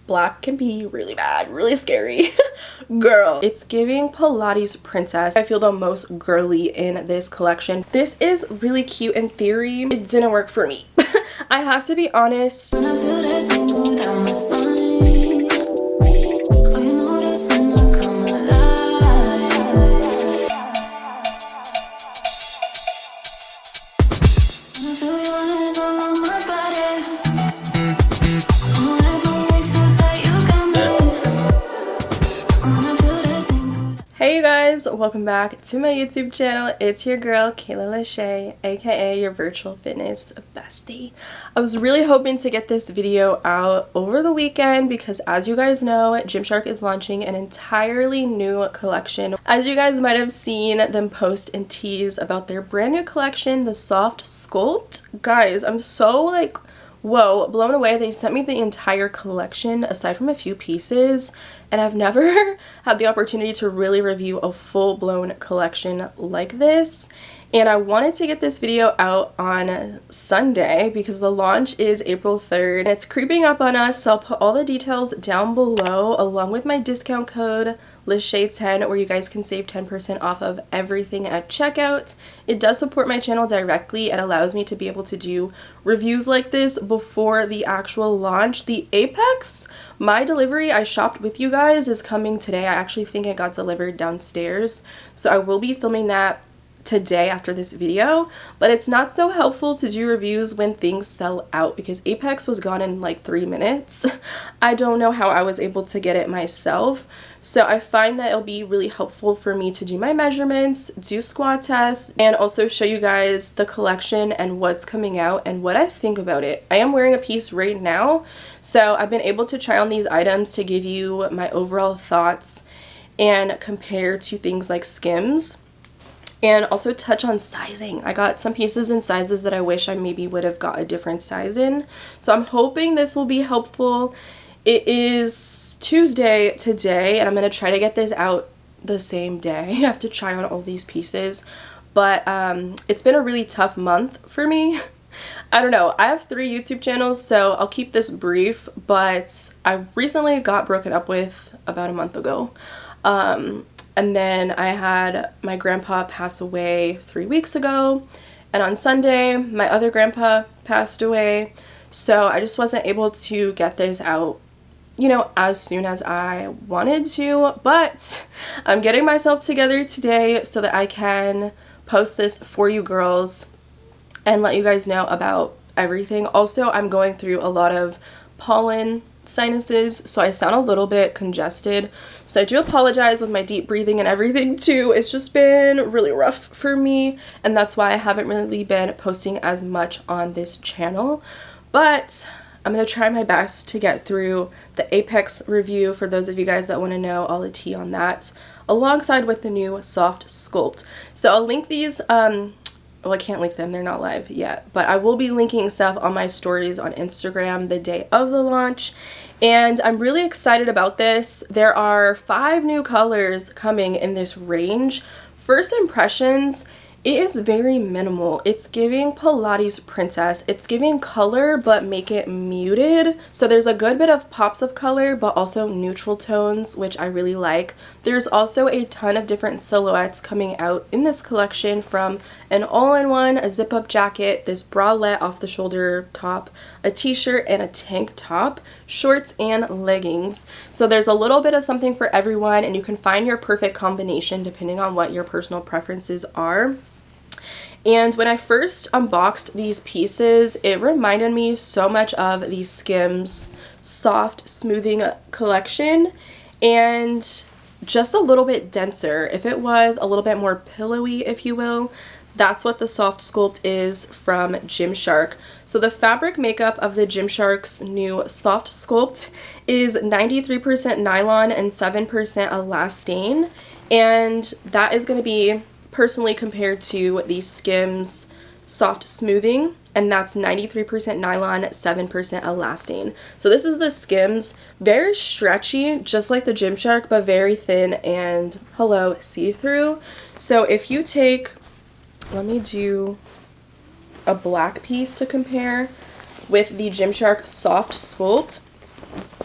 black can be really bad, really scary. Girl, it's giving Pilates princess. I feel the most girly in this collection. This is really cute in theory. It didn't work for me. I have to be honest. When I feel that tingle down my spine. Hey you guys, welcome back to my YouTube channel. It's your girl Kayla Lachey, aka your virtual fitness bestie. I was really hoping to get this video out over the weekend because, as you guys know, Gymshark is launching an entirely new collection. As you guys might have seen them post and tease about their brand new collection, the Soft Sculpt. Guys, I'm so like, whoa, blown away. They sent me the entire collection aside from a few pieces, and I've never had the opportunity to really review a full-blown collection like this. And I wanted to get this video out on Sunday because the launch is April 3rd. It's creeping up on us, so I'll put all the details down below along with my discount code Lachey10, where you guys can save 10% off of everything at checkout. It does support my channel directly and allows me to be able to do reviews like this before the actual launch. The Apex, my delivery, I shopped with you guys, is coming today. I actually think it got delivered downstairs, so I will be filming that today after this video. But it's not so helpful to do reviews when things sell out because Apex was gone in like 3 minutes. I don't know how I was able to get it myself, so I find that it'll be really helpful for me to do my measurements, do squat tests, and also show you guys the collection and what's coming out and what I think about it. I am wearing a piece right now, so I've been able to try on these items to give you my overall thoughts and compare to things like Skims. And also touch on sizing. I got some pieces in sizes that I wish I maybe would have got a different size in. So I'm hoping this will be helpful. It is Tuesday today, and I'm going to try to get this out the same day. I have to try on all these pieces. But it's been a really tough month for me. I don't know. I have 3 YouTube channels, so I'll keep this brief. But I recently got broken up with about a month ago. And then I had my grandpa pass away 3 weeks ago, and on Sunday my other grandpa passed away, so I just wasn't able to get this out, you know, as soon as I wanted to. But I'm getting myself together today so that I can post this for you girls and let you guys know about everything. Also, I'm going through a lot of pollen sinuses, so I sound a little bit congested, so I do apologize with my deep breathing and everything too. It's just been really rough for me, and that's why I haven't really been posting as much on this channel. But I'm going to try my best to get through the Apex review for those of you guys that want to know all the tea on that, alongside with the new Soft Sculpt. So I'll link these, well, I can't link them, they're not live yet, but I will be linking stuff on my stories on Instagram the day of the launch, and I'm really excited about this. There are 5 new colors coming in this range. First impressions, it is very minimal. It's giving Pilates princess. It's giving color, but make it muted. So there's a good bit of pops of color, but also neutral tones, which I really like. There's also a ton of different silhouettes coming out in this collection, from an all-in-one, a zip-up jacket, this bralette off the shoulder top, a t-shirt, and a tank top, shorts, and leggings. So there's a little bit of something for everyone, and you can find your perfect combination depending on what your personal preferences are. And when I first unboxed these pieces, it reminded me so much of the Skims soft smoothing collection, and just a little bit denser. If it was a little bit more pillowy, if you will, that's what the Soft Sculpt is from Gymshark. So the fabric makeup of the Gymshark's new Soft Sculpt is 93% nylon and 7% elastane, and that is going to be personally compared to the Skims Soft Smoothing, and that's 93% nylon, 7% elastane. So this is the Skims, very stretchy, just like the Gymshark, but very thin and, hello, see-through. So if you take, let me do a black piece to compare with the Gymshark Soft Sculpt.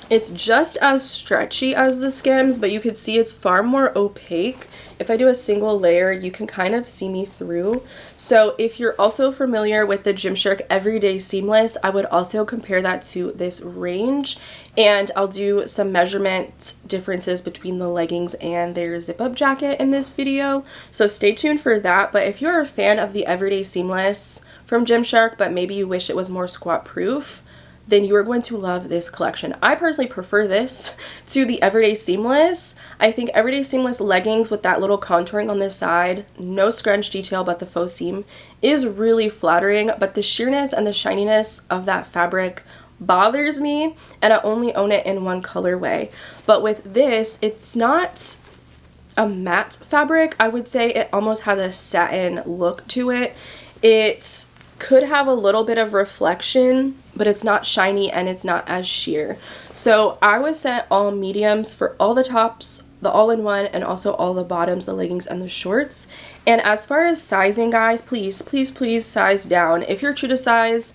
It's just as stretchy as the Skims, but you could see it's far more opaque. If I do a single layer, you can kind of see me through. So if you're also familiar with the Gymshark Everyday Seamless, I would also compare that to this range. And I'll do some measurement differences between the leggings and their zip-up jacket in this video. So stay tuned for that. But if you're a fan of the Everyday Seamless from Gymshark, but maybe you wish it was more squat-proof, then you are going to love this collection. I personally prefer this to the Everyday Seamless. I think Everyday Seamless leggings with that little contouring on this side, no scrunch detail but the faux seam, is really flattering, but the sheerness and the shininess of that fabric bothers me, and I only own it in one colorway. But with this, it's not a matte fabric. I would say it almost has a satin look to it. It could have a little bit of reflection, but it's not shiny and it's not as sheer. So I was sent all mediums for all the tops, the all-in-one, and also all the bottoms, the leggings, and the shorts. And as far as sizing, guys, please, please, please size down. If you're true to size,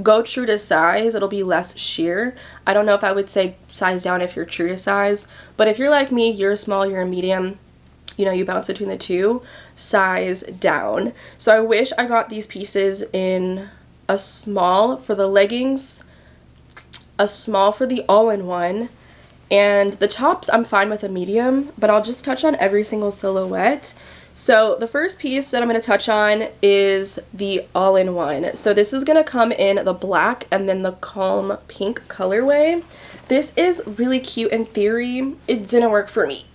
go true to size. It'll be less sheer. I don't know if I would say size down if you're true to size, but if you're like me, you're small, you're a medium, you know, you bounce between the two, size down. So I wish I got these pieces in a small for the leggings, a small for the all-in-one, and the tops I'm fine with a medium, but I'll just touch on every single silhouette. So the first piece that I'm going to touch on is the all-in-one. So this is going to come in the black and then the calm pink colorway. This is really cute in theory. It didn't work for me.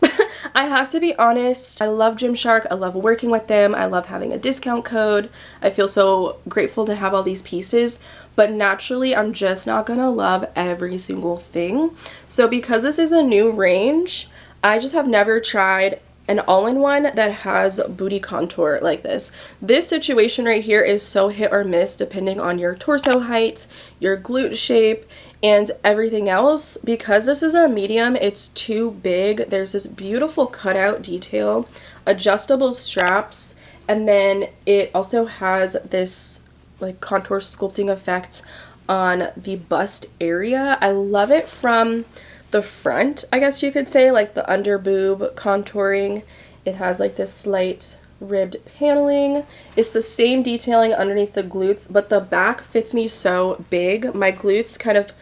I have to be honest, I love Gymshark, I love working with them, I love having a discount code, I feel so grateful to have all these pieces, but naturally I'm just not gonna love every single thing. So because this is a new range, I just have never tried an all-in-one that has booty contour like this. This situation right here is so hit or miss depending on your torso height, your glute shape, and everything else. Because this is a medium, it's too big. There's this beautiful cutout detail, adjustable straps, and then it also has this like contour sculpting effect on the bust area. I love it from the front, I guess you could say, like the under boob contouring. It has like this slight ribbed paneling. It's the same detailing underneath the glutes, but the back fits me so big. My glutes kind of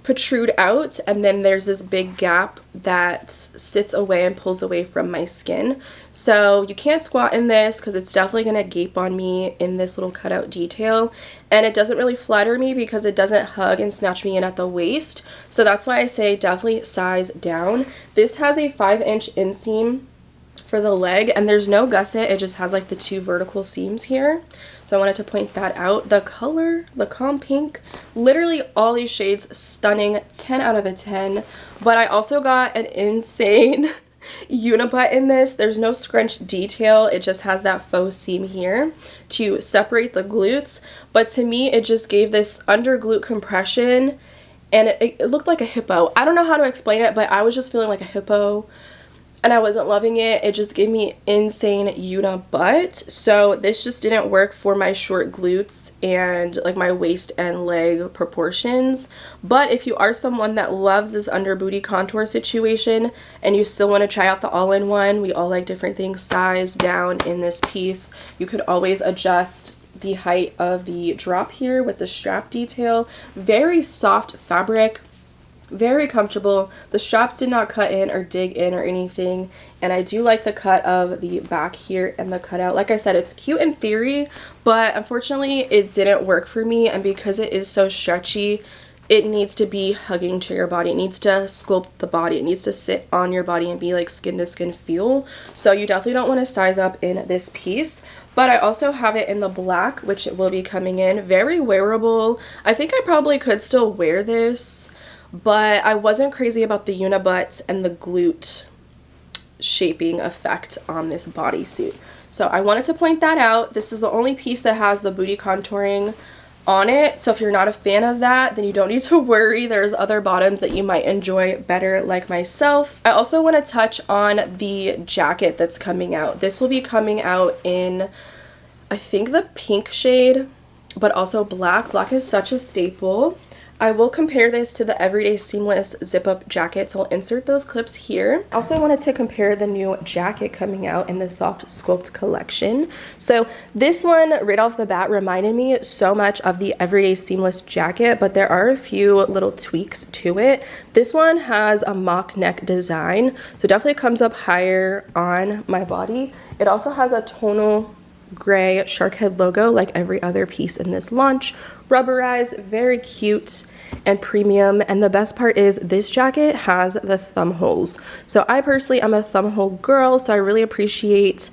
protrude out, and then there's this big gap that sits away and pulls away from my skin. So you can't squat in this because it's definitely going to gape on me in this little cutout detail, and it doesn't really flatter me because it doesn't hug and snatch me in at the waist. So that's why I say definitely size down. This has a 5-inch inseam for the leg, and there's no gusset, it just has like the 2 vertical seams here. So I wanted to point that out. The color, the calm pink, literally all these shades stunning, 10 out of a 10. But I also got an insane unibutt in this. There's no scrunch detail, it just has that faux seam here to separate the glutes. But to me, it just gave this under glute compression, and it looked like a hippo. I don't know how to explain it, but I was just feeling like a hippo, and I wasn't loving it. It just gave me insane unibutt. So this just didn't work for my short glutes and like my waist and leg proportions. But if you are someone that loves this under booty contour situation and you still want to try out the all-in-one, we all like different things, size down in this piece. You could always adjust the height of the drop here with the strap detail. Very soft fabric, very comfortable. The straps did not cut in or dig in or anything, and I do like the cut of the back here and the cutout. Like I said, it's cute in theory, but unfortunately it didn't work for me, and because it is so stretchy, it needs to be hugging to your body. It needs to sculpt the body. It needs to sit on your body and be like skin to skin feel. So you definitely don't want to size up in this piece. But I also have it in the black, which it will be coming in. Very wearable. I think I probably could still wear this, but I wasn't crazy about the unibutt and the glute shaping effect on this bodysuit. So I wanted to point that out. This is the only piece that has the booty contouring on it. So if you're not a fan of that, then you don't need to worry. There's other bottoms that you might enjoy better, like myself. I also want to touch on the jacket that's coming out. This will be coming out in, I think, the pink shade, but also black. Black is such a staple. I will compare this to the Everyday Seamless zip-up jacket, so I'll insert those clips here. Also wanted to compare the new jacket coming out in the Soft Sculpt collection. So this one right off the bat reminded me so much of the Everyday Seamless jacket, but there are a few little tweaks to it. This one has a mock neck design, so definitely comes up higher on my body. It also has a tonal gray shark head logo like every other piece in this launch. Rubberized, very cute and premium, and the best part is this jacket has the thumb holes. So I personally am a thumb hole girl, so I really appreciate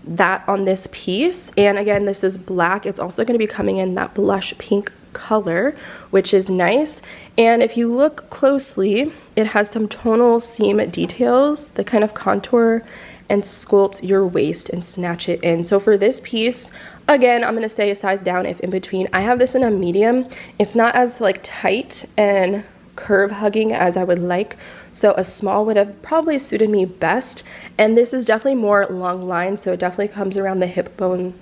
that on this piece. And again, this is black. It's also going to be coming in that blush pink color, which is nice. And if you look closely, it has some tonal seam details that kind of contour and sculpt your waist and snatch it in. So for this piece, again, I'm gonna say a size down if in between. I have this in a medium. It's not as like tight and curve hugging as I would like, so a small would have probably suited me best. And this is definitely more long line, so it definitely comes around the hip bone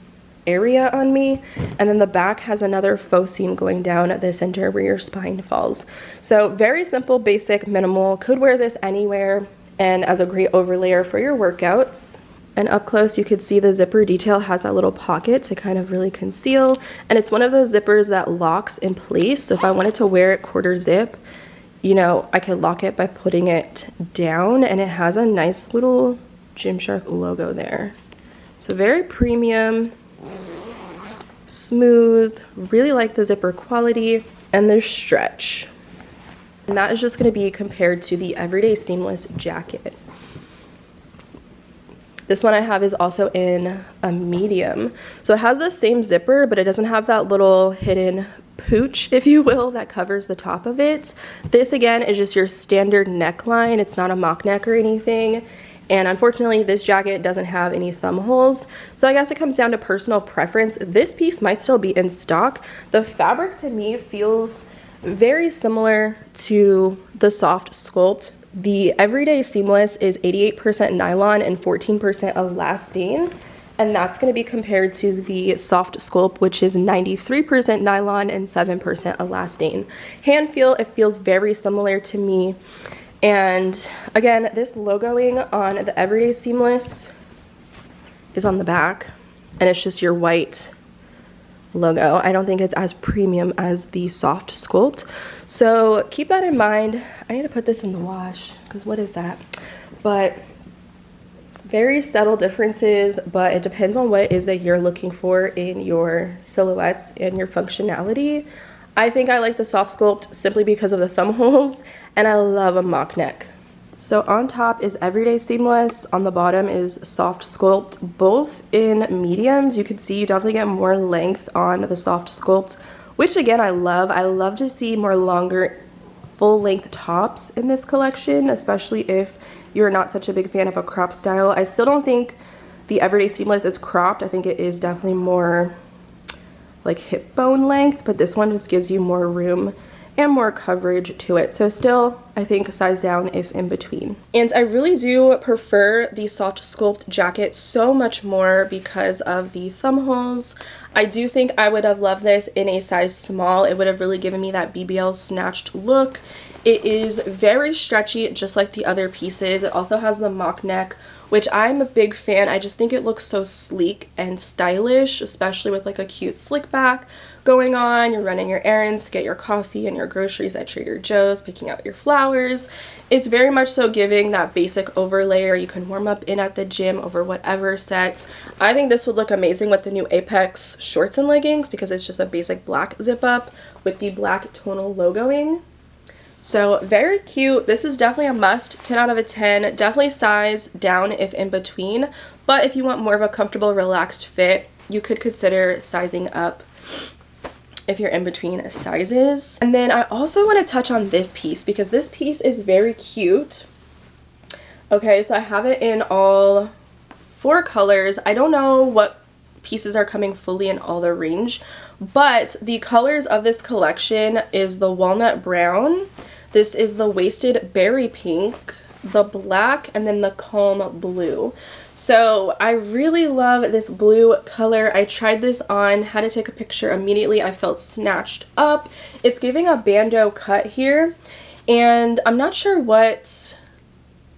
area on me. And then the back has another faux seam going down at the center where your spine falls. So very simple, basic, minimal. Could wear this anywhere, and as a great overlayer for your workouts. And up close, you could see the zipper detail has that little pocket to kind of really conceal. And it's one of those zippers that locks in place. So if I wanted to wear it quarter zip, you know, I could lock it by putting it down. And it has a nice little Gymshark logo there. So very premium, smooth, really like the zipper quality, and there's stretch. And that is just going to be compared to the Everyday Seamless jacket. This one I have is also in a medium. So it has the same zipper, but it doesn't have that little hidden pooch, if you will, that covers the top of it. This again is just your standard neckline. It's not a mock neck or anything. And unfortunately, this jacket doesn't have any thumb holes. So I guess it comes down to personal preference. This piece might still be in stock. The fabric to me feels very similar to the Soft Sculpt. The Everyday Seamless is 88% nylon and 14% elastane, and that's going to be compared to the Soft Sculpt, which is 93% nylon and 7% elastane. Hand feel, it feels very similar to me. And again, this logoing on the Everyday Seamless is on the back, and it's just your white logo. I don't think it's as premium as the Soft Sculpt, so keep that in mind. I need to put this in the wash because what is that? But very subtle differences, but it depends on what it is that you're looking for in your silhouettes and your functionality. I think I like the Soft Sculpt simply because of the thumb holes, and I love a mock neck. So on top is Everyday Seamless, on the bottom is Soft Sculpt, both in mediums. You can see you definitely get more length on the Soft Sculpt, which again I love. I love to see more longer full length tops in this collection, especially if you're not such a big fan of a crop style. I still don't think the Everyday Seamless is cropped. I think it is definitely more like hip bone length, but this one just gives you more room and more coverage to it. So still, I think size down if in between. And I really do prefer the Soft Sculpt jacket so much more because of the thumb holes. I do think I would have loved this in a size small. It would have really given me that BBL snatched look. It is very stretchy, just like the other pieces. It also has the mock neck, which I'm a big fan. I just think it looks so sleek and stylish, especially with like a cute slick back going on. You're running your errands, get your coffee and your groceries at Trader Joe's, picking out your flowers. It's very much so giving that basic overlayer you can warm up in at the gym over whatever sets. I think this would look amazing with the new Apex shorts and leggings because it's just a basic black zip up with the black tonal logoing. So very cute. This is definitely a must. 10 out of 10. Definitely size down if in between, but if you want more of a comfortable, relaxed fit, you could consider sizing up if you're in between sizes. And then I also want to touch on this piece because this piece is very cute. Okay, so I have it in all 4 colors. I don't know what pieces are coming fully in all the range, but the colors of this collection is the walnut brown, this is the wasted berry pink, the black, and then the calm blue. So I really love this blue color. I tried this on, had to take a picture immediately. I felt snatched up. It's giving a bandeau cut here, and I'm not sure what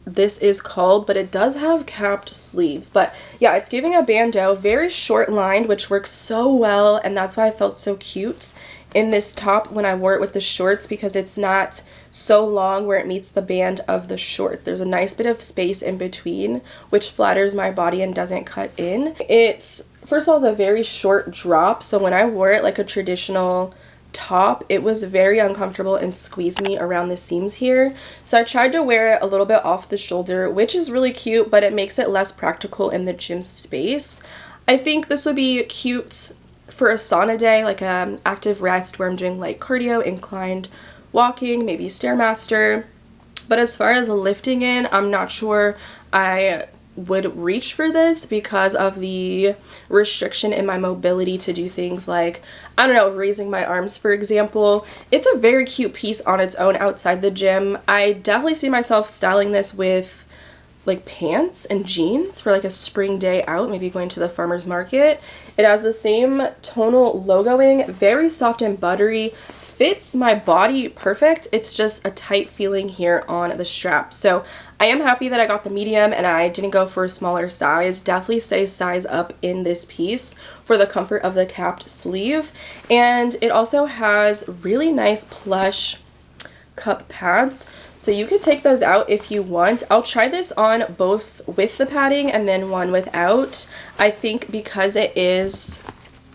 this is called, but it does have capped sleeves. But yeah, it's giving a bandeau, very short lined, which works so well, and that's why I felt so cute in this top when I wore it with the shorts, because it's not so long where it meets the band of the shorts. There's a nice bit of space in between, which flatters my body and doesn't cut in. It's, first of all, it's a very short drop, so when I wore it like a traditional top, it was very uncomfortable and squeezed me around the seams here. So I tried to wear it a little bit off the shoulder, which is really cute, but it makes it less practical in the gym space. I think this would be cute for a sauna day, like an active rest where I'm doing light cardio, inclined walking, maybe Stairmaster. But as far as lifting in, I'm not sure I would reach for this because of the restriction in my mobility to do things like, I don't know, raising my arms, for example. It's a very cute piece on its own outside the gym. I definitely see myself styling this with like pants and jeans for like a spring day out, maybe going to the farmer's market. It has the same tonal logoing, very soft and buttery, fits my body perfect. It's just a tight feeling here on the strap. So I am happy that I got the medium and I didn't go for a smaller size. Definitely say size up in this piece for the comfort of the capped sleeve. And it also has really nice plush cup pads, so you could take those out if you want. I'll try this on both with the padding and then one without. I think because it is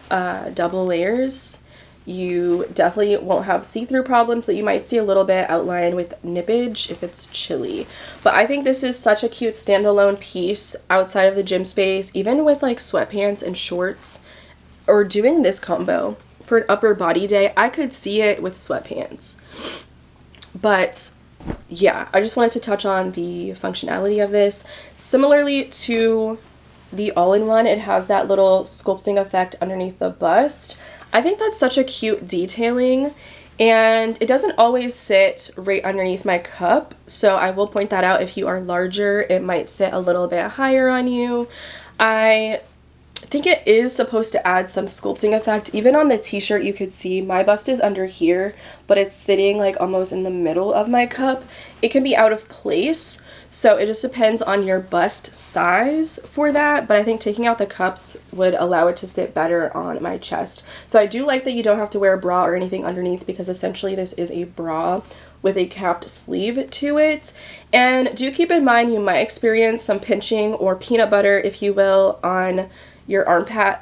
double layers, you definitely won't have see-through problems, so you might see a little bit outlined with nippage if it's chilly. But I think this is such a cute standalone piece outside of the gym space, even with like sweatpants and shorts, or doing this combo for an upper body day. I could see it with sweatpants. But yeah, I just wanted to touch on the functionality of this. Similarly to the all-in-one, it has that little sculpting effect underneath the bust. I think that's such a cute detailing, and it doesn't always sit right underneath my cup, so I will point that out. If you are larger, it might sit a little bit higher on you. I think it is supposed to add some sculpting effect. Even on the t-shirt, you could see my bust is under here, but it's sitting like almost in the middle of my cup. It can be out of place, so it just depends on your bust size for that, but I think taking out the cups would allow it to sit better on my chest. So I do like that you don't have to wear a bra or anything underneath, because essentially this is a bra with a capped sleeve to it. And do keep in mind you might experience some pinching or peanut butter, if you will, on your armpit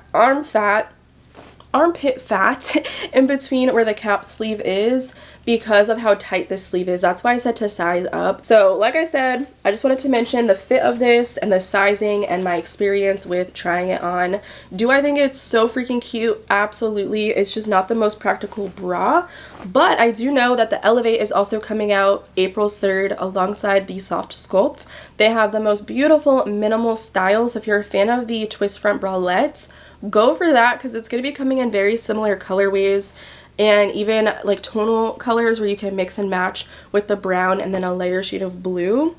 fat in between where the cap sleeve is, because of how tight this sleeve is. That's why I said to size up. So like I said, I just wanted to mention the fit of this and the sizing and my experience with trying it on. Do I think it's so freaking cute? Absolutely. It's just not the most practical bra, but I do know that the Elevate is also coming out April 3rd alongside the Soft Sculpt. They have the most beautiful minimal styles. If you're a fan of the twist front bralettes, go for that, because it's going to be coming in very similar colorways and even like tonal colors where you can mix and match with the brown and then a lighter shade of blue.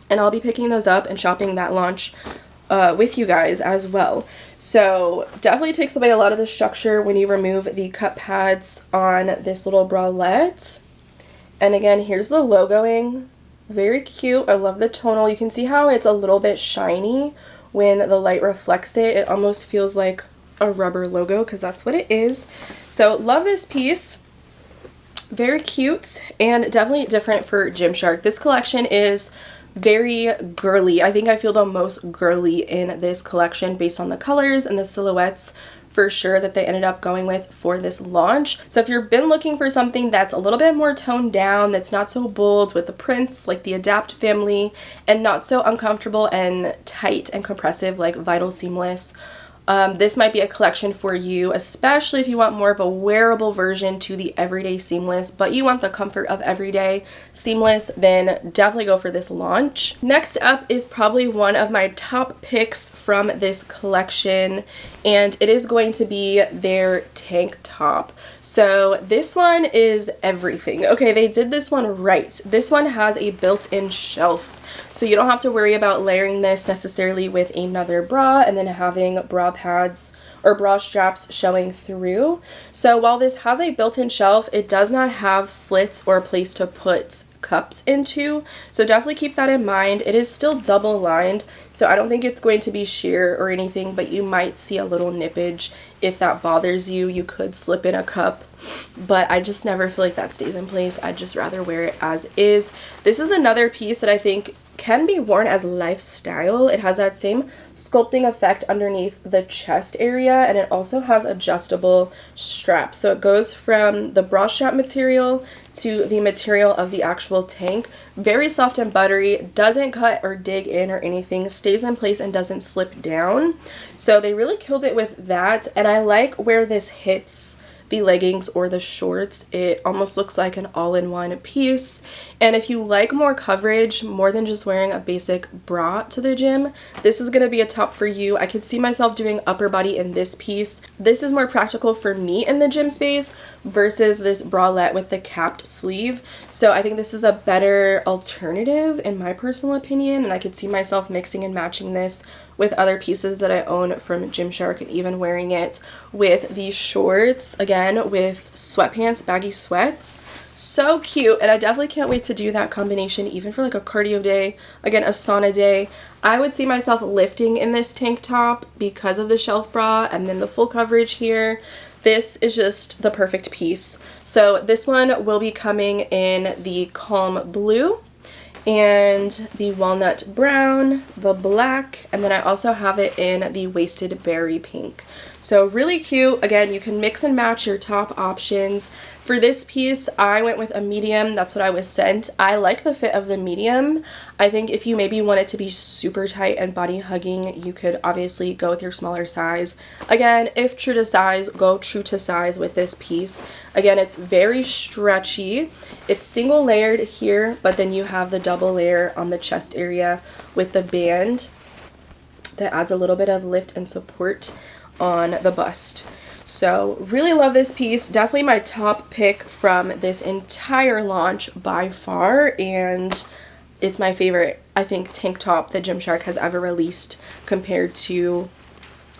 And I'll be picking those up and shopping that launch with you guys as well. So definitely takes away a lot of the structure when you remove the cup pads on this little bralette. And again, here's the logoing. Very cute. I love the tonal. You can see how it's a little bit shiny when the light reflects it. It almost feels like a rubber logo, because that's what it is. So love this piece. Very cute and definitely different for Gymshark. This collection is very girly. I think I feel the most girly in this collection based on the colors and the silhouettes for sure that they ended up going with for this launch. So if you've been looking for something that's a little bit more toned down, that's not so bold with the prints like the Adapt family, and not so uncomfortable and tight and compressive like Vital Seamless, This might be a collection for you, especially if you want more of a wearable version to the everyday seamless, but you want the comfort of everyday seamless, then definitely go for this launch. Next up is probably one of my top picks from this collection, and it is going to be their tank top. So this one is everything. Okay, they did this one right. This one has a built-in shelf. So you don't have to worry about layering this necessarily with another bra and then having bra pads or bra straps showing through. So while this has a built-in shelf, it does not have slits or a place to put cups into. So definitely keep that in mind. It is still double lined, so I don't think it's going to be sheer or anything, but you might see a little nippage. If that bothers you, you could slip in a cup, but I just never feel like that stays in place. I'd just rather wear it as is. This is another piece that I think can be worn as lifestyle. It has that same sculpting effect underneath the chest area, and it also has adjustable straps. So it goes from the bra strap material to the material of the actual tank. Very soft and buttery, doesn't cut or dig in or anything, stays in place and doesn't slip down. So they really killed it with that, and I like where this hits the leggings or the shorts. It almost looks like an all-in-one piece. And if you like more coverage, more than just wearing a basic bra to the gym, this is going to be a top for you. I could see myself doing upper body in this piece. This is more practical for me in the gym space versus this bralette with the capped sleeve. So I think this is a better alternative in my personal opinion, and I could see myself mixing and matching this with other pieces that I own from Gymshark, and even wearing it with these shorts, again with sweatpants, baggy sweats. So cute, and I definitely can't wait to do that combination even for like a cardio day, again a sauna day. I would see myself lifting in this tank top because of the shelf bra and then the full coverage here. This is just the perfect piece. So this one will be coming in the calm blue and the walnut brown, the black, and then I also have it in the wasted berry pink. So really cute. Again, you can mix and match your top options. For this piece, I went with a medium. That's what I was sent. I like the fit of the medium. I think if you maybe want it to be super tight and body hugging, you could obviously go with your smaller size. Again, if true to size, go true to size with this piece. Again, it's very stretchy. It's single layered here, but then you have the double layer on the chest area with the band that adds a little bit of lift and support on the bust. So really love this piece. Definitely my top pick from this entire launch by far, and it's my favorite, I think, tank top that Gymshark has ever released compared to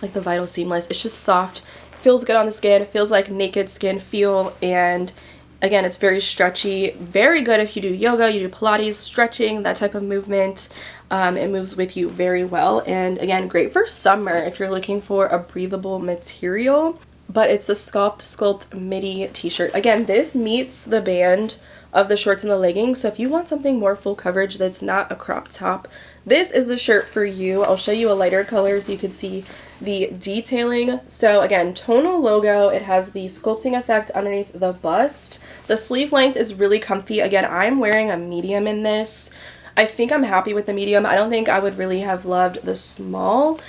like the Vital Seamless. It's just soft, feels good on the skin, it feels like naked skin feel, and again, it's very stretchy. Very good if you do yoga, you do Pilates, stretching, that type of movement. It moves with you very well, and again, great for summer if you're looking for a breathable material. But it's the Sculpt midi t-shirt. Again, this meets the band of the shorts and the leggings, so if you want something more full coverage that's not a crop top, this is the shirt for you. I'll show you a lighter color so you can see the detailing. So again, tonal logo. It has the sculpting effect underneath the bust. The sleeve length is really comfy. Again, I'm wearing a medium in this. I think I'm happy with the medium. I don't think I would really have loved the small.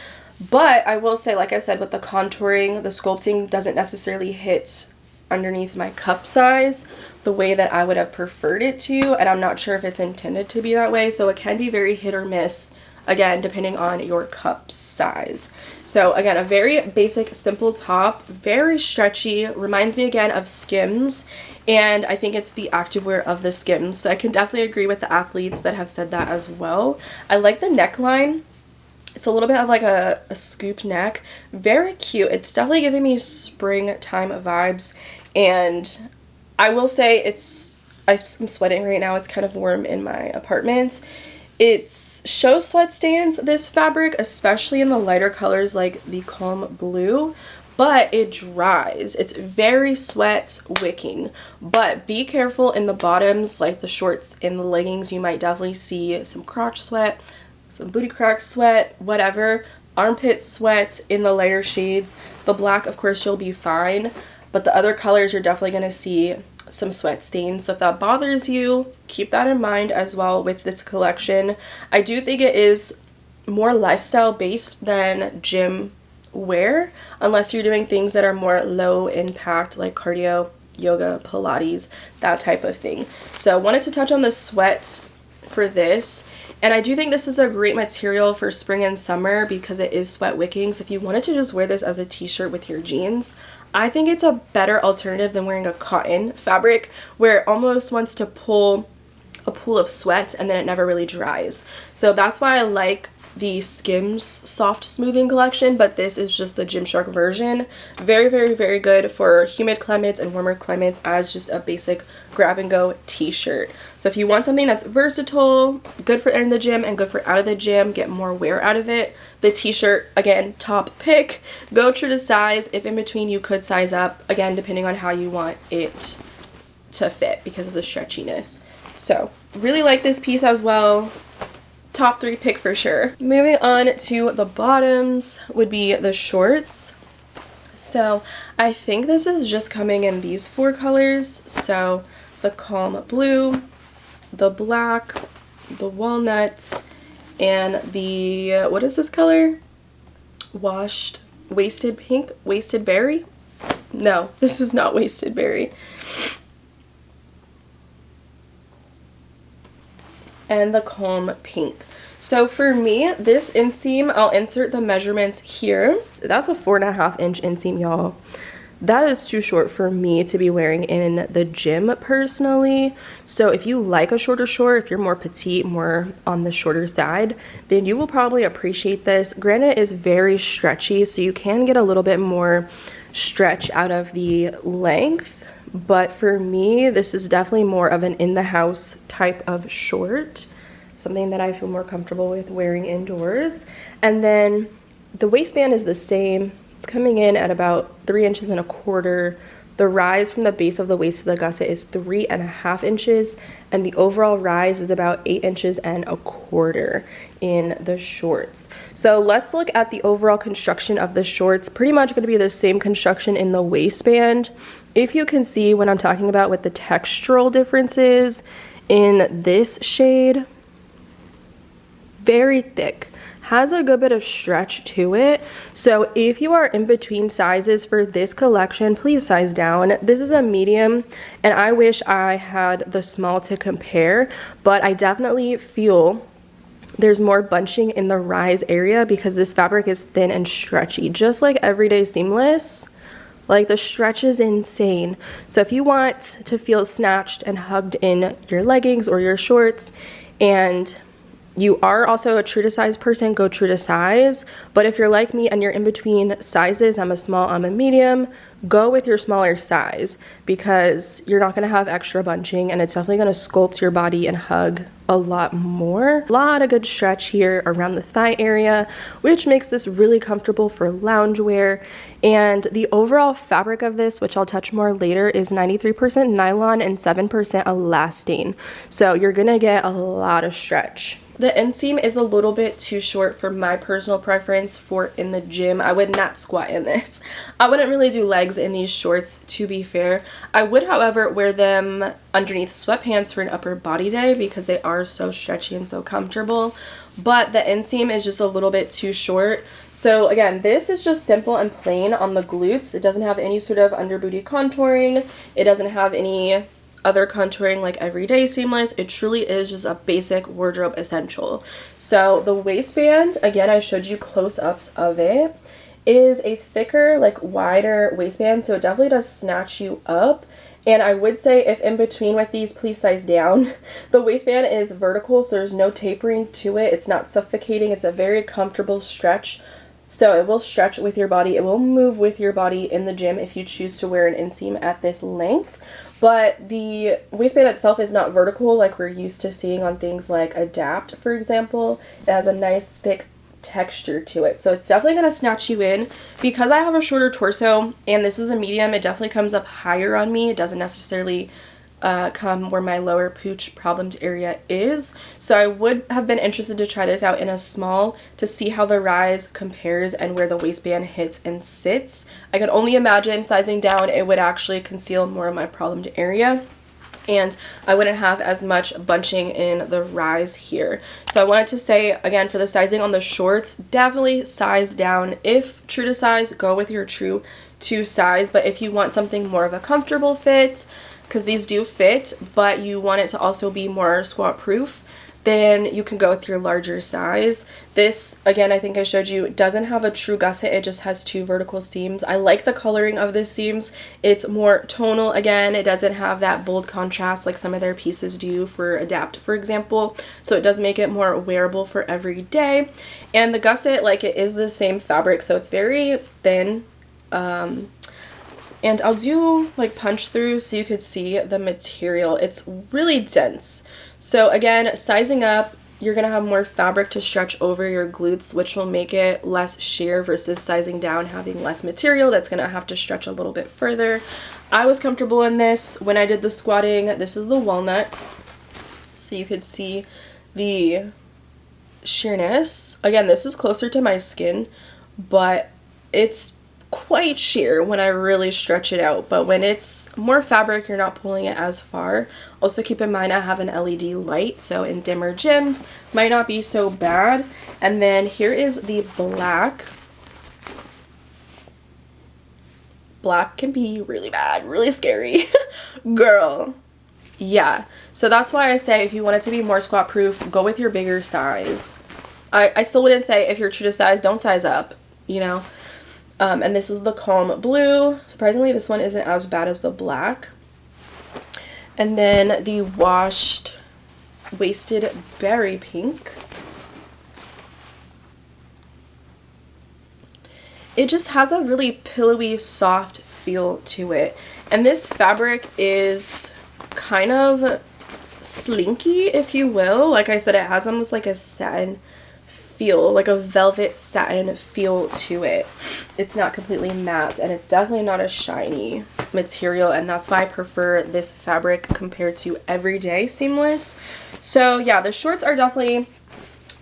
But I will say, like I said, with the contouring, the sculpting doesn't necessarily hit underneath my cup size the way that I would have preferred it to, and I'm not sure if it's intended to be that way, so it can be very hit or miss, again, depending on your cup size. So again, a very basic, simple top, very stretchy, reminds me again of Skims, and I think it's the activewear of the Skims, so I can definitely agree with the athletes that have said that as well. I like the neckline. It's a little bit of like a scoop neck. Very cute. It's definitely giving me springtime vibes. And I will say I'm sweating right now. It's kind of warm in my apartment. It shows sweat stains, this fabric, especially in the lighter colors like the calm blue. But it dries. It's very sweat wicking. But be careful in the bottoms, like the shorts and the leggings. You might definitely see some crotch sweat, some booty crack sweat, whatever, armpit sweat in the lighter shades. The black, of course, you'll be fine, but the other colors you're definitely going to see some sweat stains. So if that bothers you, keep that in mind as well with this collection. I do think it is more lifestyle based than gym wear unless you're doing things that are more low impact, like cardio, yoga, Pilates, that type of thing. So I wanted to touch on the sweat for this. And I do think this is a great material for spring and summer because it is sweat wicking. So if you wanted to just wear this as a t-shirt with your jeans, I think it's a better alternative than wearing a cotton fabric where it almost wants to pull a pool of sweat and then it never really dries. So that's why I like the Skims soft smoothing collection, but this is just the Gymshark version. Very, very, very good for humid climates and warmer climates as just a basic grab and go t-shirt. So if you want something that's versatile, good for in the gym and good for out of the gym, get more wear out of it, the t-shirt, again, top pick. Go true to size. If in between, you could size up, again, depending on how you want it to fit because of the stretchiness. So really like this piece as well. Top 3 pick for sure. Moving on to the bottoms would be the shorts. So I think this is just coming in these 4 colors. So the calm blue, the black, the walnut, and the, what is this color? Wasted pink? Wasted berry? No, this is not wasted berry. And the calm pink. So for me, this inseam, I'll insert the measurements here. That's a 4.5 inch inseam, y'all. That is too short for me to be wearing in the gym personally. So if you like a shorter short, if you're more petite, more on the shorter side, then you will probably appreciate this. Granted, it is very stretchy, so you can get a little bit more stretch out of the length. But for me, this is definitely more of an in-the-house type of short, something that I feel more comfortable with wearing indoors. And then the waistband is the same. It's coming in at about 3 inches and a quarter. The rise from the base of the waist to the gusset is 3.5 inches, and the overall rise is about 8 inches and a quarter in the shorts. So let's look at the overall construction of the shorts. Pretty much going to be the same construction in the waistband. If you can see what I'm talking about with the textural differences in this shade, very thick, has a good bit of stretch to it. So if you are in between sizes for this collection, please size down. This is a medium and I wish I had the small to compare, but I definitely feel there's more bunching in the rise area because this fabric is thin and stretchy, just like everyday seamless. Like, the stretch is insane. So if you want to feel snatched and hugged in your leggings or your shorts, and you are also a true to size person, go true to size. But if you're like me and you're in between sizes, I'm a small, I'm a medium, go with your smaller size because you're not going to have extra bunching and it's definitely going to sculpt your body and hug a lot more. A lot of good stretch here around the thigh area, which makes this really comfortable for loungewear. And the overall fabric of this, which I'll touch more later, is 93% nylon and 7% elastane. So you're going to get a lot of stretch. The inseam is a little bit too short for my personal preference for in the gym. I would not squat in this. I wouldn't really do legs in these shorts, to be fair. I would, however, wear them underneath sweatpants for an upper body day because they are so stretchy and so comfortable. But the inseam is just a little bit too short. So again, this is just simple and plain on the glutes. It doesn't have any sort of under booty contouring. It doesn't have any other contouring like everyday seamless. It truly is just a basic wardrobe essential. So the waistband, again, I showed you close-ups of it, is a thicker, like wider waistband, so it definitely does snatch you up. And I would say if in between with these, please size down. The waistband is vertical, so there's no tapering to it. It's not suffocating. It's a very comfortable stretch. So it will stretch with your body. It will move with your body in the gym if you choose to wear an inseam at this length. But the waistband itself is not vertical like we're used to seeing on things like Adapt, for example. It has a nice thick texture to it. So it's definitely going to snatch you in. Because I have a shorter torso and this is a medium, it definitely comes up higher on me. It doesn't necessarily come where my lower pooch problemed area is. So I would have been interested to try this out in a small to see how the rise compares and where the waistband hits and sits. I could only imagine sizing down, it would actually conceal more of my problemed area. and I wouldn't have as much bunching in the rise here. So I wanted to say, again, for the sizing on the shorts, definitely size down. If true to size, go with your true to size. But if you want something more of a comfortable fit, because these do fit, but you want it to also be more squat proof, then you can go with your larger size. This, again, I think I showed you, doesn't have a true gusset. It just has 2 vertical seams. I like the coloring of the seams. It's more tonal. Again, it doesn't have that bold contrast like some of their pieces do for Adapt, for example. So it does make it more wearable for every day. And the gusset, like, it is the same fabric, so it's very thin. And I'll do like punch through so you could see the material. It's really dense. So again, sizing up, you're gonna have more fabric to stretch over your glutes, which will make it less sheer, versus sizing down, having less material that's gonna have to stretch a little bit further. I was comfortable in this when I did the squatting. This is the walnut, so you could see the sheerness. Again, this is closer to my skin, but it's quite sheer when I really stretch it out. But when it's more fabric, you're not pulling it as far. Also keep in mind I have an LED light, so in dimmer gyms might not be so bad. And then here is the black. Black can be really bad, really scary. Girl, yeah. So that's why I say if you want it to be more squat proof, go with your bigger size. I still wouldn't say if you're true to size, don't size up, you know. And this is the calm blue. Surprisingly, this one isn't as bad as the black. And then the washed waisted berry pink. It just has a really pillowy, soft feel to it. And this fabric is kind of slinky, if you will. Like I said, it has almost like a satin feel, like a velvet satin feel to it. It's not completely matte, and it's definitely not a shiny material, and that's why I prefer this fabric compared to everyday seamless. So yeah, the shorts are definitely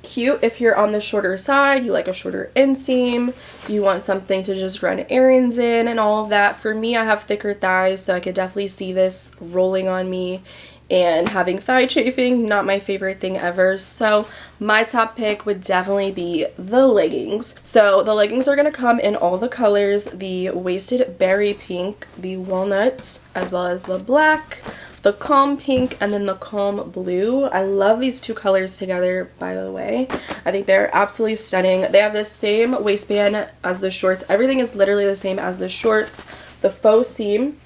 cute if you're on the shorter side, you like a shorter inseam, you want something to just run errands in and all of that. For me, I have thicker thighs, so I could definitely see this rolling on me and having thigh chafing. Not my favorite thing ever. So my top pick would definitely be the leggings. So the leggings are going to come in all the colors: the waisted berry pink, the walnut, as well as the black, the calm pink, and then the calm blue. I love these 2 colors together, by the way. I think they're absolutely stunning. They have the same waistband as the shorts. Everything is literally the same as the shorts. The faux seam,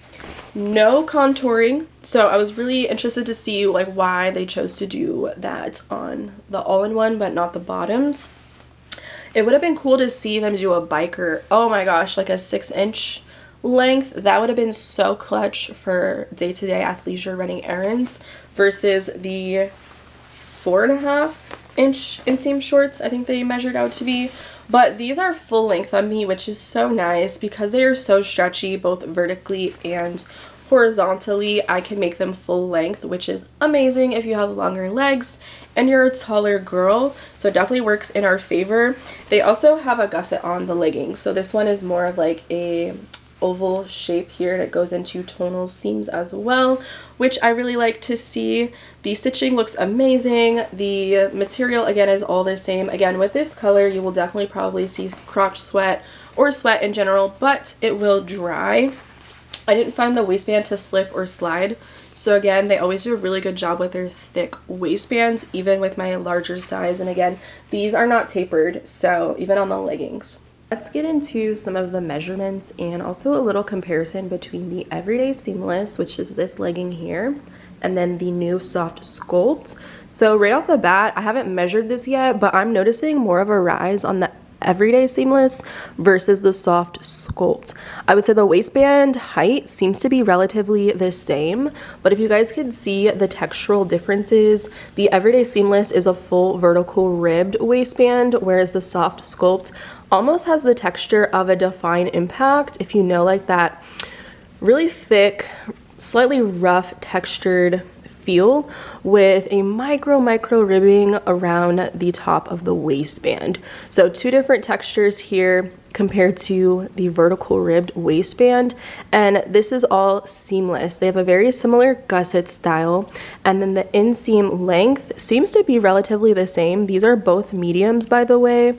no contouring. So I was really interested to see like why they chose to do that on the all-in-one but not the bottoms. It would have been cool to see them do a biker, oh my gosh, like a 6-inch length. That would have been so clutch for day-to-day athleisure running errands, versus the 4.5-inch inseam shorts I think they measured out to be. But these are full length on me, which is so nice because they are so stretchy both vertically and horizontally. I can make them full length, which is amazing if you have longer legs and you're a taller girl. So it definitely works in our favor. They also have a gusset on the leggings. So this one is more of like a oval shape here, and it goes into tonal seams as well, which I really like to see. The stitching looks amazing. The material again is all the same. Again, with this color you will definitely probably see crotch sweat or sweat in general, but it will dry. I didn't find the waistband to slip or slide, so again, they always do a really good job with their thick waistbands, even with my larger size. And again, these are not tapered, so even on the leggings. Let's get into some of the measurements and also a little comparison between the everyday seamless, which is this legging here, and then the new soft sculpt. So right off the bat, I haven't measured this yet, but I'm noticing more of a rise on the everyday seamless versus the soft sculpt. I would say the waistband height seems to be relatively the same, but if you guys can see the textural differences, the everyday seamless is a full vertical ribbed waistband, whereas the soft sculpt almost has the texture of a Define Impact, if you know, like that really thick, slightly rough textured feel with a micro ribbing around the top of the waistband. So two different textures here compared to the vertical ribbed waistband, and this is all seamless. They have a very similar gusset style, and then the inseam length seems to be relatively the same. These are both mediums, by the way.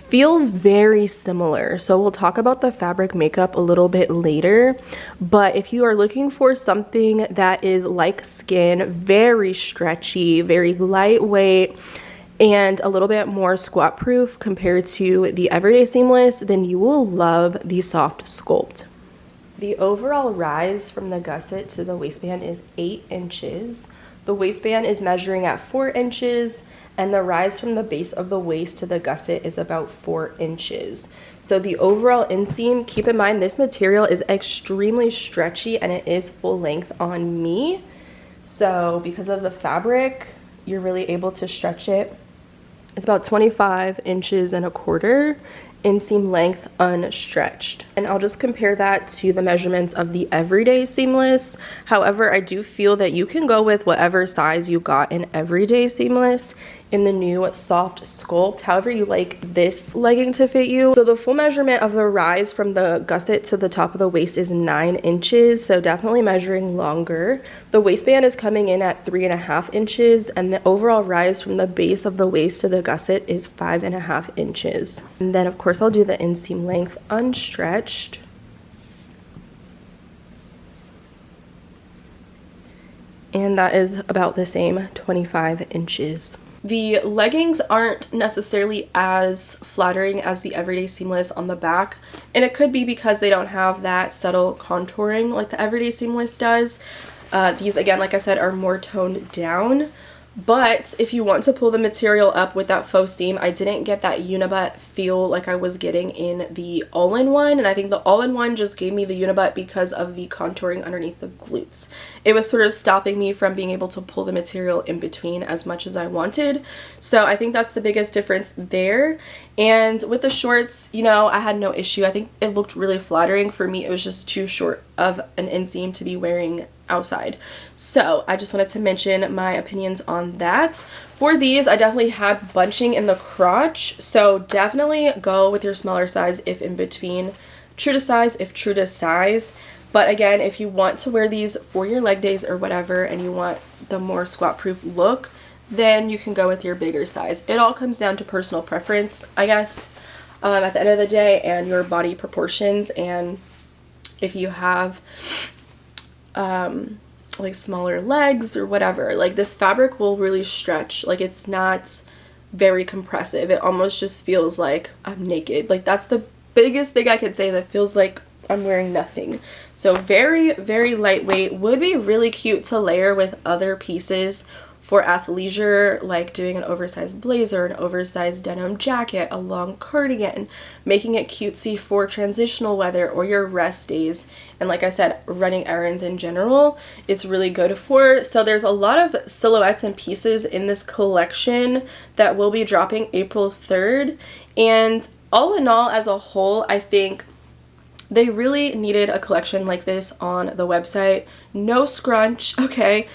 Feels very similar. So we'll talk about the fabric makeup a little bit later, but if you are looking for something that is like skin, very stretchy, very lightweight, and a little bit more squat proof compared to the everyday seamless, then you will love the soft Sculpt. The overall rise from the gusset to the waistband is 8 inches. The waistband is measuring at 4 inches, and the rise from the base of the waist to the gusset is about 4 inches. So the overall inseam, keep in mind this material is extremely stretchy and it is full length on me. So because of the fabric, you're really able to stretch it. It's about 25 inches and a quarter inseam length unstretched. And I'll just compare that to the measurements of the everyday seamless. However, I do feel that you can go with whatever size you got in everyday seamless in the new soft Sculpt, however you like this legging to fit you. So the full measurement of the rise from the gusset to the top of the waist is 9 inches, so definitely measuring longer. The waistband is coming in at 3.5 inches, and the overall rise from the base of the waist to the gusset is 5.5 inches. And then of course I'll do the inseam length unstretched. And that is about the same, 25 inches. The leggings aren't necessarily as flattering as the everyday seamless on the back, and it could be because they don't have that subtle contouring like the everyday seamless does. These, again, like I said, are more toned down. But if you want to pull the material up with that faux seam, I didn't get that unibutt feel like I was getting in the all-in-one, and I think the all-in-one just gave me the unibutt because of the contouring underneath the glutes. It was sort of stopping me from being able to pull the material in between as much as I wanted. So I think that's the biggest difference there. And with the shorts, you know, I had no issue. I think it looked really flattering. For me, it was just too short of an inseam to be wearing outside. So I just wanted to mention my opinions on that. For these, I definitely had bunching in the crotch, so definitely go with your smaller size if in between, true to size if true to size. But again, if you want to wear these for your leg days or whatever and you want the more squat proof look, then you can go with your bigger size. It all comes down to personal preference, I guess, at the end of the day, and your body proportions. And if you have like smaller legs or whatever, like this fabric will really stretch. Like it's not very compressive. It almost just feels like I'm naked. Like that's the biggest thing I could say, that feels like I'm wearing nothing. So very, very lightweight. Would be really cute to layer with other pieces for athleisure, like doing an oversized blazer, an oversized denim jacket, a long cardigan, making it cutesy for transitional weather or your rest days. And like I said, running errands in general, it's really good for. So there's a lot of silhouettes and pieces in this collection that will be dropping April 3rd. And all in all, as a whole, I think they really needed a collection like this on the website. No scrunch, okay?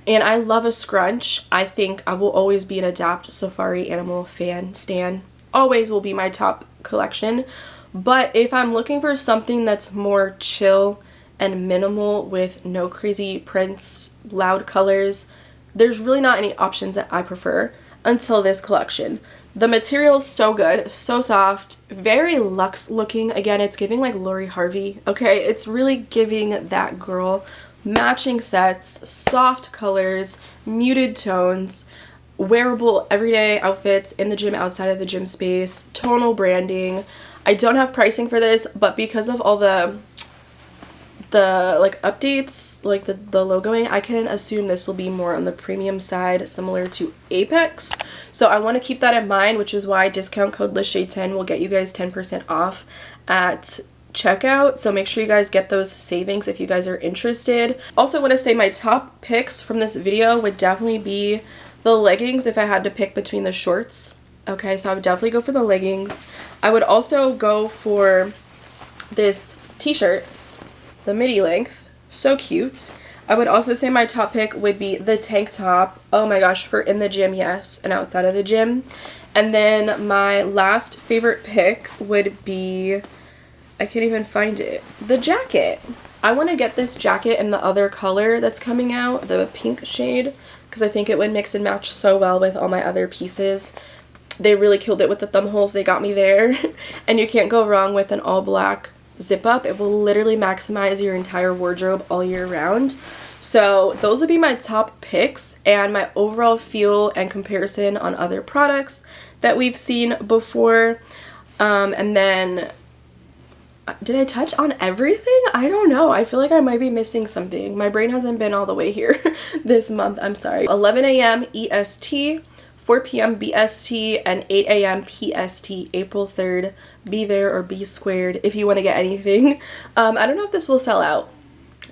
And I love a scrunch. I think I will always be an Adapt Safari Animal fan, stan. Always will be my top collection. But if I'm looking for something that's more chill and minimal with no crazy prints, loud colors, there's really not any options that I prefer until this collection. The material is so good, so soft, very luxe looking. Again, it's giving like Lori Harvey, okay? It's really giving that girl. Matching sets, soft colors, muted tones, wearable everyday outfits in the gym, outside of the gym space, tonal branding. I don't have pricing for this, but because of all the like updates, like the logoing, I can assume this will be more on the premium side, similar to Apex. So I want to keep that in mind, which is why discount code LaShay10 will get you guys 10% off at checkout. So make sure you guys get those savings if you guys are interested. Also want to say my top picks from this video would definitely be the leggings if I had to pick between the shorts. Okay, so I would definitely go for the leggings. I would also go for this t-shirt, the midi length, so cute. I would also say my top pick would be the tank top. Oh my gosh, for in the gym, yes, and outside of the gym. And then my last favorite pick would be, I can't even find it, the jacket. I want to get this jacket in the other color that's coming out, the pink shade, because I think it would mix and match so well with all my other pieces. They really killed it with the thumb holes. They got me there. And you can't go wrong with an all black zip up. It will literally maximize your entire wardrobe all year round. So those would be my top picks and my overall feel and comparison on other products that we've seen before. And then, did I touch on everything? I don't know. I feel like I might be missing something. My brain hasn't been all the way here this month. I'm sorry. 11 a.m. EST, 4 p.m. BST, and 8 a.m. PST, April 3rd. Be there or be squared if you want to get anything. I don't know if this will sell out.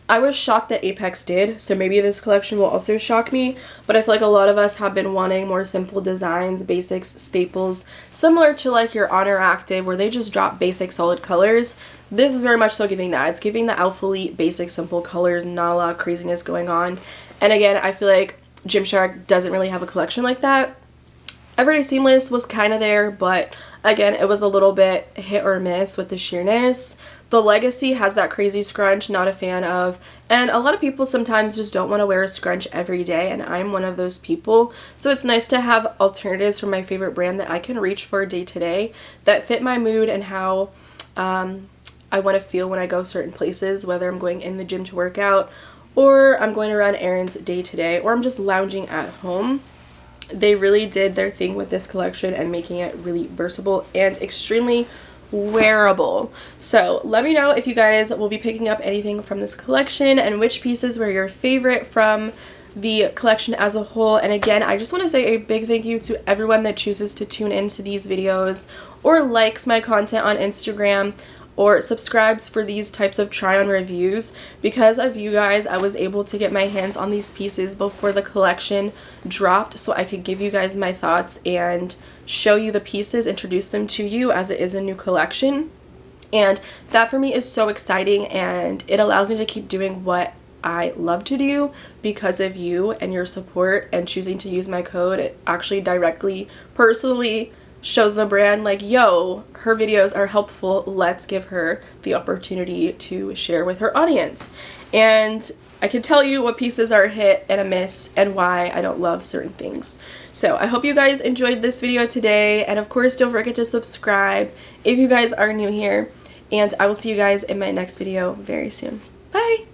I was shocked that Apex did, so maybe this collection will also shock me, but I feel like a lot of us have been wanting more simple designs, basics, staples, similar to like your Honor Active where they just drop basic solid colors. This is very much so giving that. It's giving the Alphalete basic simple colors, not a lot of craziness going on. And again, I feel like Gymshark doesn't really have a collection like that. Everyday Seamless was kind of there, but again, it was a little bit hit or miss with the sheerness. The Legacy has that crazy scrunch, not a fan of, and a lot of people sometimes just don't want to wear a scrunch every day, and I'm one of those people. So it's nice to have alternatives from my favorite brand that I can reach for day to day that fit my mood and how I want to feel when I go certain places, whether I'm going in the gym to work out or I'm going to run errands day to day or I'm just lounging at home. They really did their thing with this collection and making it really versatile and extremely wearable. So let me know if you guys will be picking up anything from this collection and which pieces were your favorite from the collection as a whole. And again, I just want to say a big thank you to everyone that chooses to tune into these videos or likes my content on Instagram or subscribes for these types of try-on reviews. Because of you guys, I was able to get my hands on these pieces before the collection dropped so I could give you guys my thoughts and show you the pieces, introduce them to you as it is a new collection. And that for me is so exciting, and it allows me to keep doing what I love to do because of you and your support and choosing to use my code. It actually directly, personally shows the brand like, yo, her videos are helpful, let's give her the opportunity to share with her audience. And I can tell you what pieces are a hit and a miss and why I don't love certain things. So I hope you guys enjoyed this video today, and of course don't forget to subscribe if you guys are new here, and I will see you guys in my next video very soon. Bye!